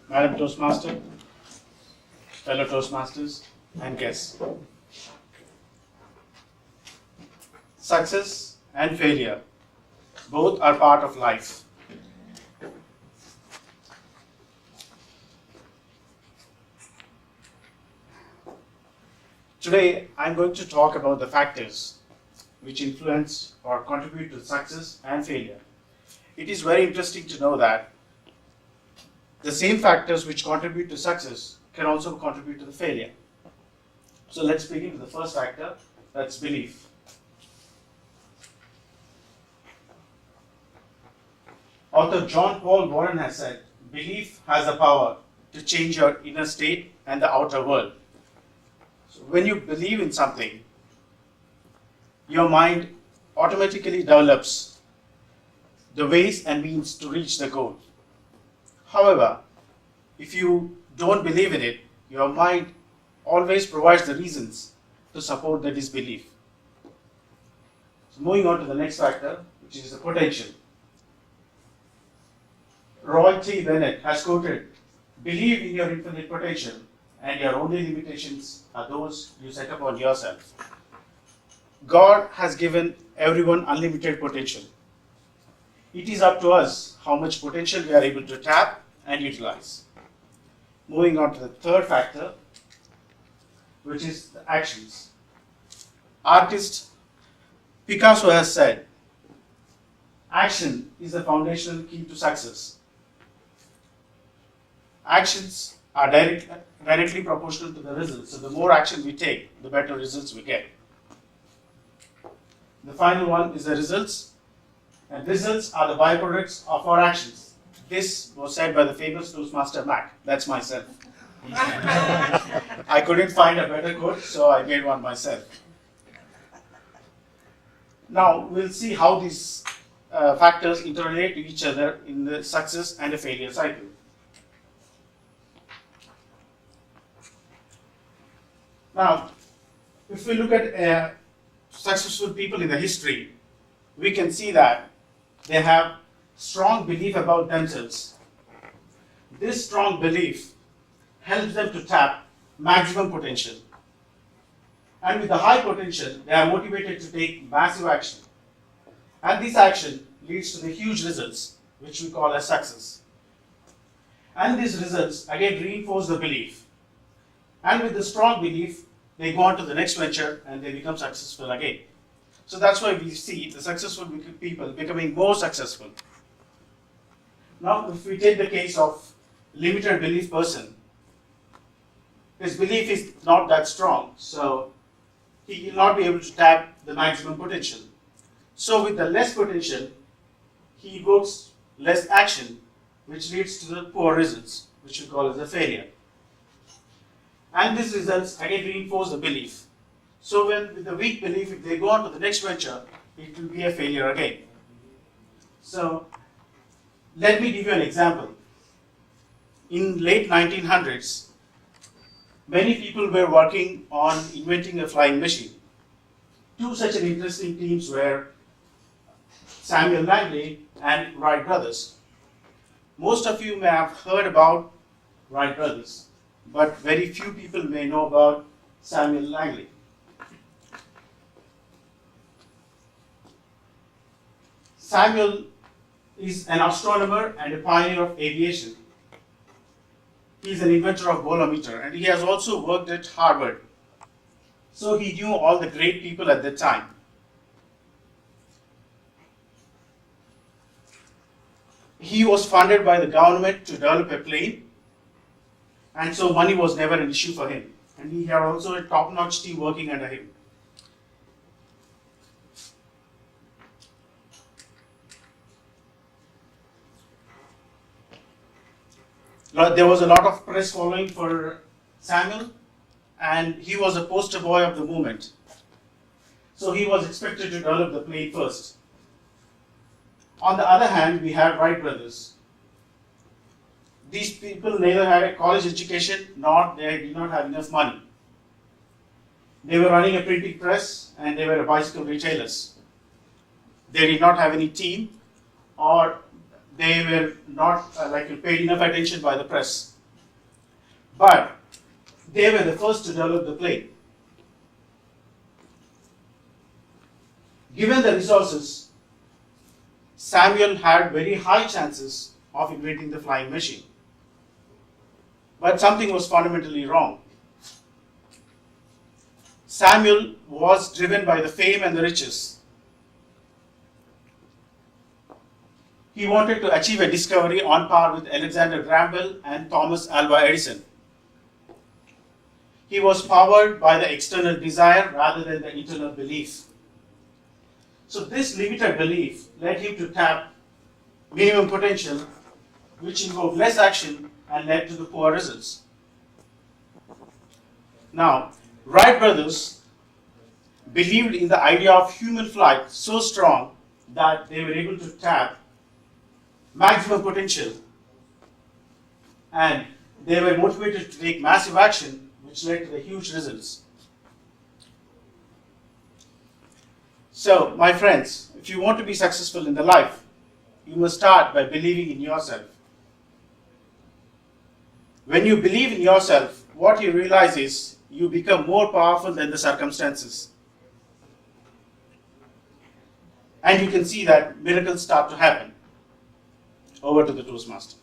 Madam Toastmaster, fellow Toastmasters, and guests. Success and failure, both are part of life. Today, I'm going to talk about the factors which influence or contribute to success and failure. It is very interesting to know that the same factors which contribute to success can also contribute to the failure. So let's begin with the first factor, that's belief. Author John Paul Warren has said, belief has the power to change your inner state and the outer world. So when you believe in something, your mind automatically develops the ways and means to reach the goal. However, if you don't believe in it, your mind always provides the reasons to support the disbelief. So moving on to the next factor, which is the potential. Roy T. Bennett has quoted, "Believe in your infinite potential, and your only limitations are those you set upon yourself." God has given everyone unlimited potential. It is up to us how much potential we are able to tap and utilize. Moving on to the third factor, which is the actions. Artist Picasso has said, action is the foundational key to success. Actions are directly proportional to the results. So the more action we take, the better results we get. The final one is the results. And results are the byproducts of our actions. This was said by the famous Toastmaster Mac. That's myself. I couldn't find a better quote, so I made one myself. Now, we'll see how these factors interrelate to each other in the success and the failure cycle. Now, if we look at successful people in the history, we can see that they have strong belief about themselves. This strong belief helps them to tap maximum potential. And with the high potential, they are motivated to take massive action. And this action leads to the huge results, which we call as success. And these results again reinforce the belief. And with the strong belief, they go on to the next venture and they become successful again. So that's why we see the successful people becoming more successful. Now, if we take the case of limited belief person, his belief is not that strong, so he will not be able to tap the maximum potential. So with the less potential, he evokes less action, which leads to the poor results, which we call as a failure. And these results again reinforce the belief. So when with the weak belief, if they go on to the next venture, it will be a failure again. So let me give you an example. In late 1900s, many people were working on inventing a flying machine. Two such an interesting teams were Samuel Langley and Wright brothers. Most of you may have heard about Wright brothers, but very few people may know about Samuel Langley. Samuel is an astronomer and a pioneer of aviation. He is an inventor of bolometer, and he has also worked at Harvard. So he knew all the great people at that time. He was funded by the government to develop a plane, and so money was never an issue for him. And he had also a top-notch team working under him. There was a lot of press following for Samuel, and he was a poster boy of the movement. So he was expected to develop the plane first. On the other hand, we have Wright brothers. These people neither had a college education nor they did not have enough money. They were running a printing press and they were bicycle retailers. They did not have any team, or they were not paid enough attention by the press. but they were the first to develop the plane. Given the resources, Samuel had very high chances of inventing the flying machine. But something was fundamentally wrong. Samuel was driven by the fame and the riches. He wanted to achieve a discovery on par with Alexander Graham Bell and Thomas Alva Edison. He was powered by the external desire rather than the internal belief. So this limited belief led him to tap minimum potential, which involved less action and led to the poor results. Now, Wright brothers believed in the idea of human flight so strong that they were able to tap maximum potential, and they were motivated to take massive action, which led to the huge results. So, my friends, if you want to be successful in the life, you must start by believing in yourself. When you believe in yourself, what you realize is you become more powerful than the circumstances. And you can see that miracles start to happen. Over to the Toastmaster.